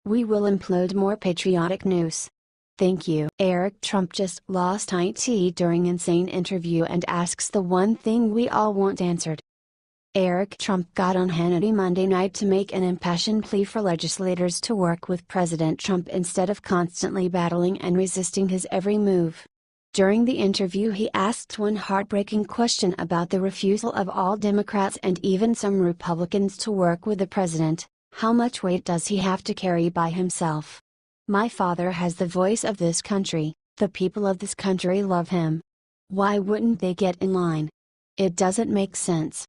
We will implode more patriotic news. Thank you. Eric Trump just lost it during insane interview and asks the one thing we all want answered. Eric Trump got on Hannity Monday night to make an impassioned plea for legislators to work with President Trump instead of constantly battling and resisting his every move. During the interview he asked one heartbreaking question about the refusal of all Democrats and even some Republicans to work with the president: how much weight does he have to carry by himself? My father has the voice of this country, the people of this country love him. Why wouldn't they get in line? It doesn't make sense.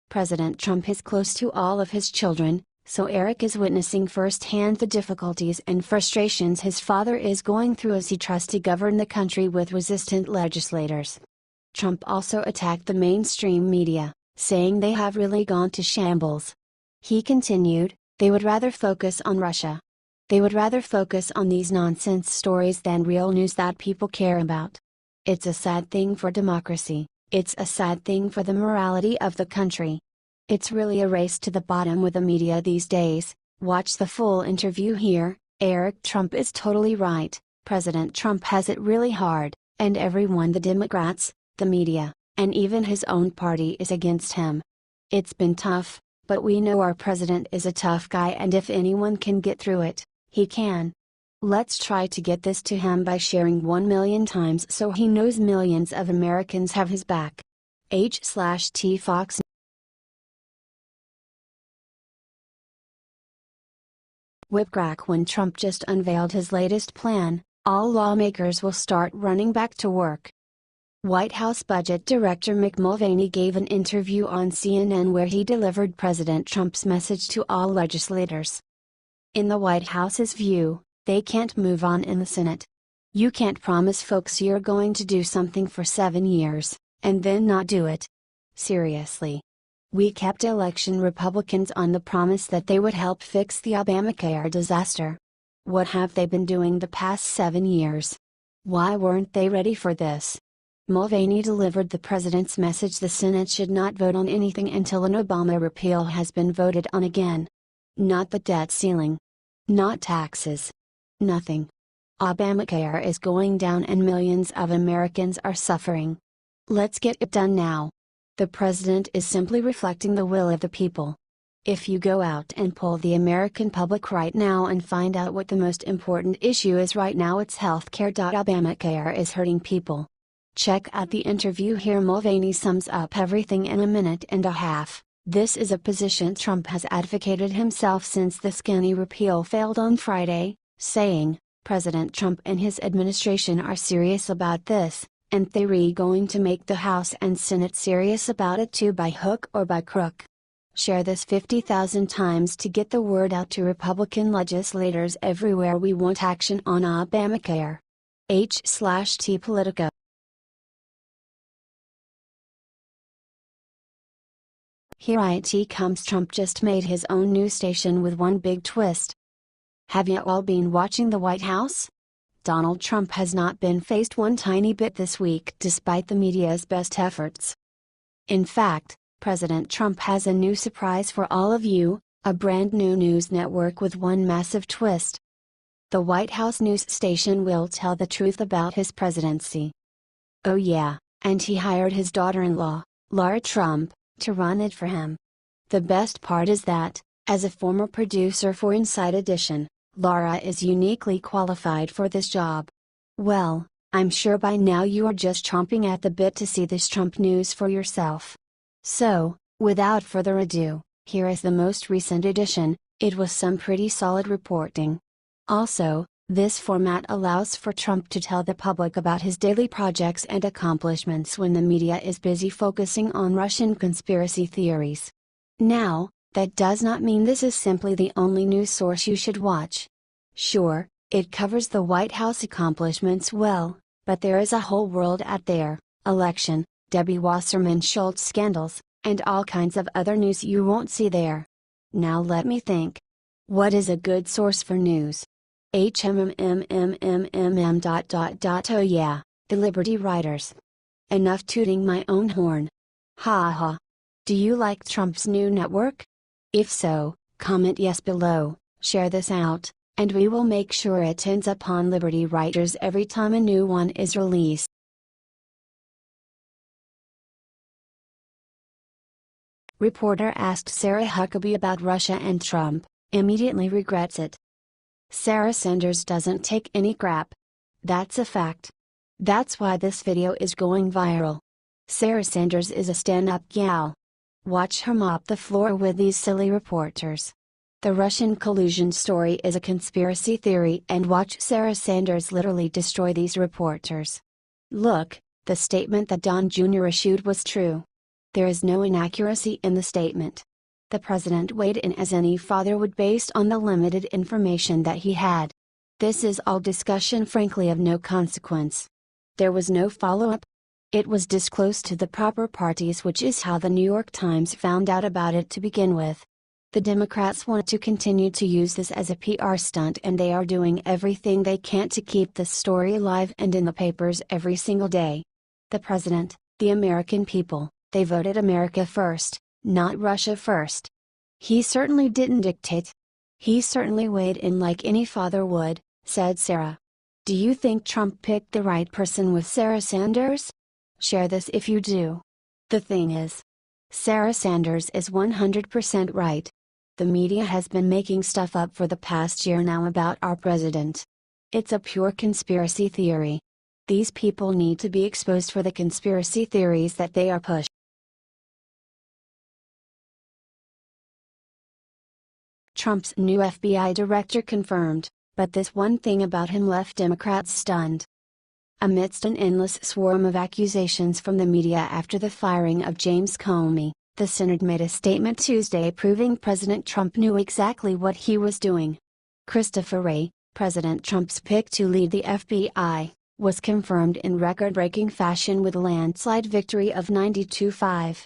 President Trump is close to all of his children, so Eric is witnessing firsthand the difficulties and frustrations his father is going through as he tries to govern the country with resistant legislators. Trump also attacked the mainstream media, saying they have really gone to shambles. He continued, they would rather focus on Russia. They would rather focus on these nonsense stories than real news that people care about. It's a sad thing for democracy, it's a sad thing for the morality of the country. It's really a race to the bottom with the media these days. Watch the full interview here. Eric Trump is totally right. President Trump has it really hard, and everyone, the Democrats, the media, and even his own party is against him. It's been tough, but we know our president is a tough guy, and if anyone can get through it, he can. Let's try to get this to him by sharing 1 million times so he knows millions of Americans have his back. H/T Fox. Whipcrack when Trump just unveiled his latest plan, all lawmakers will start running back to work. White House Budget Director Mick Mulvaney gave an interview on CNN where he delivered President Trump's message to all legislators. In the White House's view, they can't move on in the Senate. You can't promise folks you're going to do something for 7 years, and then not do it. Seriously. We kept election Republicans on the promise that they would help fix the Obamacare disaster. What have they been doing the past 7 years? Why weren't they ready for this? Mulvaney delivered the president's message: the Senate should not vote on anything until an Obama repeal has been voted on again. Not the debt ceiling. Not taxes. Nothing. Obamacare is going down and millions of Americans are suffering. Let's get it done now. The president is simply reflecting the will of the people. If you go out and poll the American public right now and find out what the most important issue is right now, it's healthcare. Obamacare is hurting people. Check out the interview here. Mulvaney sums up everything in a minute and a half. This is a position Trump has advocated himself since the skinny repeal failed on Friday, saying, President Trump and his administration are serious about this, and they're going to make the House and Senate serious about it too, by hook or by crook. Share this 50,000 times to get the word out to Republican legislators everywhere. We want action on Obamacare. H/T Politico. Here it comes. Trump just made his own news station with one big twist. Have you all been watching the White House? Donald Trump has not been phased one tiny bit this week despite the media's best efforts. In fact, President Trump has a new surprise for all of you, a brand new news network with one massive twist. The White House news station will tell the truth about his presidency. Oh yeah, and he hired his daughter-in-law, Lara Trump, to run it for him. The best part is that, as a former producer for Inside Edition, Lara is uniquely qualified for this job. Well, I'm sure by now you are just chomping at the bit to see this Trump news for yourself. So, without further ado, here is the most recent edition. It was some pretty solid reporting. Also, this format allows for Trump to tell the public about his daily projects and accomplishments when the media is busy focusing on Russian conspiracy theories. Now, that does not mean this is simply the only news source you should watch. Sure, it covers the White House accomplishments well, but there is a whole world out there: election, Debbie Wasserman Schultz scandals, and all kinds of other news you won't see there. Now let me think. What is a good source for news? Oh yeah, the Liberty Writers. Enough tooting my own horn. Ha ha. Do you like Trump's new network? If so, comment yes below, share this out, And we will make sure it ends up on Liberty Writers every time a new one is released. Reporter asked Sarah Huckabee about Russia and Trump, immediately regrets it. Sarah Sanders doesn't take any crap. That's a fact. That's why this video is going viral. Sarah Sanders is a stand-up gal. Watch her mop the floor with these silly reporters. The Russian collusion story is a conspiracy theory, and watch Sarah Sanders literally destroy these reporters. Look, the statement that Don Jr. issued was true. There is no inaccuracy in the statement. The president weighed in as any father would based on the limited information that he had. This is all discussion frankly of no consequence. There was no follow-up. It was disclosed to the proper parties, which is how the New York Times found out about it to begin with. The Democrats want to continue to use this as a PR stunt, and they are doing everything they can to keep this story alive and in the papers every single day. The president, the American people, they voted America first, not Russia first. He certainly didn't dictate. He certainly weighed in like any father would, said Sarah. Do you think Trump picked the right person with Sarah Sanders? Share this if you do. The thing is, Sarah Sanders is 100% right. The media has been making stuff up for the past year now about our president. It's a pure conspiracy theory. These people need to be exposed for the conspiracy theories that they are pushing. Trump's new FBI director confirmed, but this one thing about him left Democrats stunned. Amidst an endless swarm of accusations from the media after the firing of James Comey, the Senate made a statement Tuesday proving President Trump knew exactly what he was doing. Christopher Wray, President Trump's pick to lead the FBI, was confirmed in record-breaking fashion with a landslide victory of 92-5.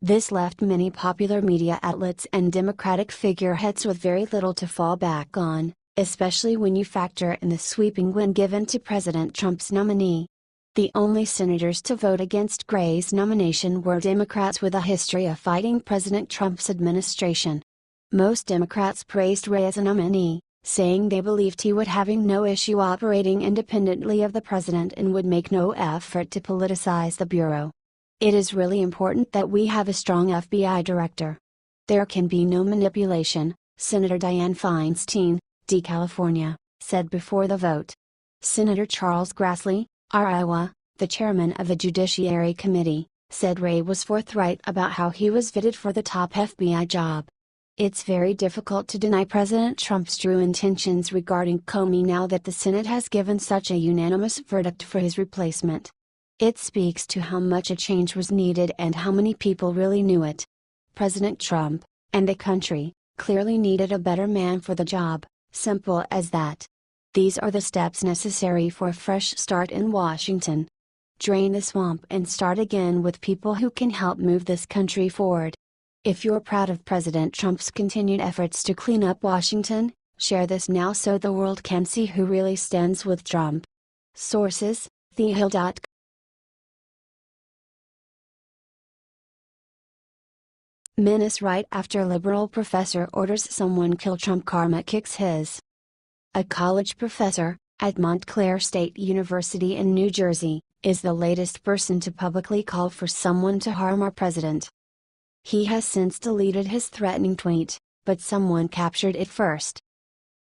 This left many popular media outlets and Democratic figureheads with very little to fall back on, especially when you factor in the sweeping win given to President Trump's nominee. The only senators to vote against Wray's nomination were Democrats with a history of fighting President Trump's administration. Most Democrats praised Wray as a nominee, saying they believed he would having no issue operating independently of the president and would make no effort to politicize the bureau. It is really important that we have a strong FBI director. There can be no manipulation, Senator Dianne Feinstein, D. California, said before the vote. Senator Charles Grassley, R. Iowa, the chairman of the Judiciary Committee, said Wray was forthright about how he was fitted for the top FBI job. It's very difficult to deny President Trump's true intentions regarding Comey now that the Senate has given such a unanimous verdict for his replacement. It speaks to how much a change was needed and how many people really knew it. President Trump, and the country, clearly needed a better man for the job, simple as that. These are the steps necessary for a fresh start in Washington. Drain the swamp and start again with people who can help move this country forward. If you're proud of President Trump's continued efforts to clean up Washington, share this now so the world can see who really stands with Trump. Sources: thehill.com. Menace right after liberal professor orders someone kill Trump, karma kicks his. A college professor, at Montclair State University in New Jersey, is the latest person to publicly call for someone to harm our president. He has since deleted his threatening tweet, but someone captured it first.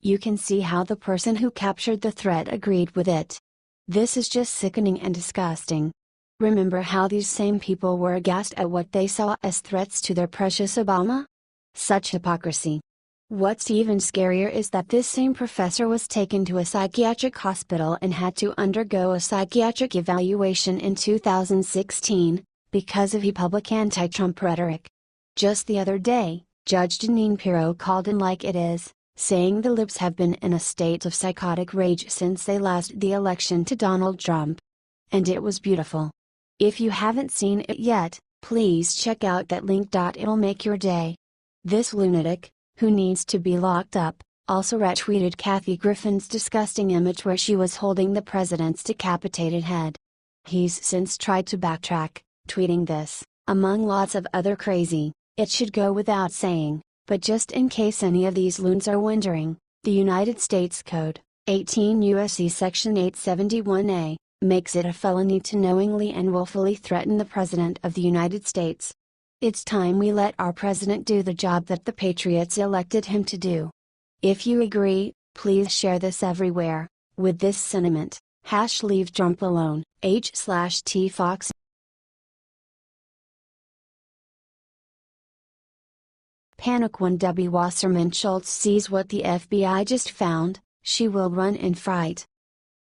You can see how the person who captured the threat agreed with it. This is just sickening and disgusting. Remember how these same people were aghast at what they saw as threats to their precious Obama? Such hypocrisy. What's even scarier is that this same professor was taken to a psychiatric hospital and had to undergo a psychiatric evaluation in 2016, because of his public anti-Trump rhetoric. Just the other day, Judge Jeanine Pirro called in like it is, saying the libs have been in a state of psychotic rage since they lost the election to Donald Trump. And it was beautiful. If you haven't seen it yet, please check out that link. It'll make your day. This lunatic, who needs to be locked up, also retweeted Kathy Griffin's disgusting image where she was holding the president's decapitated head. He's since tried to backtrack, tweeting this, among lots of other crazy, it should go without saying, but just in case any of these loons are wondering, The United States Code, 18 U.S.C. Section 871A, makes it a felony to knowingly and willfully threaten the President of the United States. It's time we let our President do the job that the Patriots elected him to do. If you agree, please share this everywhere. With this sentiment, #leave Trump alone, /T Fox. Panic when Debbie Wasserman Schultz sees what the FBI just found, she will run in fright.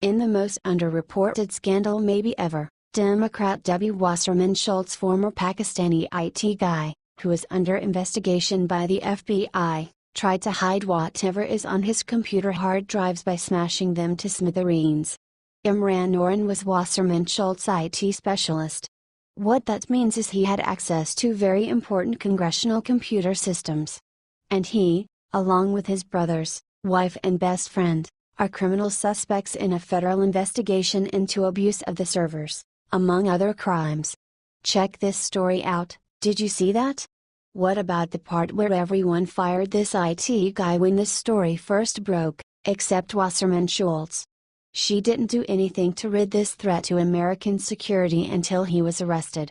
In the most underreported scandal maybe ever, Democrat Debbie Wasserman Schultz, former Pakistani IT guy, who is under investigation by the FBI, tried to hide whatever is on his computer hard drives by smashing them to smithereens. Imran Noran was Wasserman Schultz's IT specialist. What that means is he had access to very important congressional computer systems. And he, along with his brothers, wife and best friend, are criminal suspects in a federal investigation into abuse of the servers, among other crimes. Check this story out. Did you see that? What about the part where everyone fired this IT guy when this story first broke, except Wasserman Schultz? She didn't do anything to rid this threat to American security until he was arrested.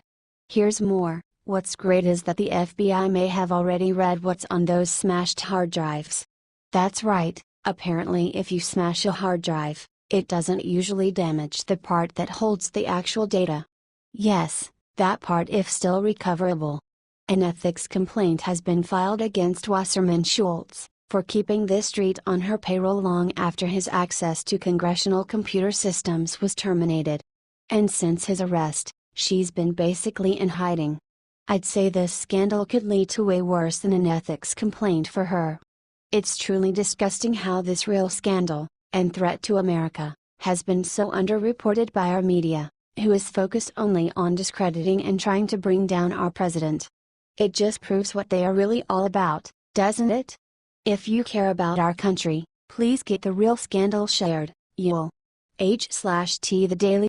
Here's more. What's great is that the FBI may have already read what's on those smashed hard drives. That's right, apparently if you smash a hard drive, it doesn't usually damage the part that holds the actual data. Yes, that part if still recoverable. An ethics complaint has been filed against Wasserman Schultz for keeping this street on her payroll long after his access to congressional computer systems was terminated. And since his arrest, she's been basically in hiding. I'd say this scandal could lead to way worse than an ethics complaint for her. It's truly disgusting how this real scandal, and threat to America, has been so underreported by our media, who is focused only on discrediting and trying to bring down our president. It just proves what they are really all about, doesn't it? If you care about our country, please get the real scandal shared. You'll /T The Daily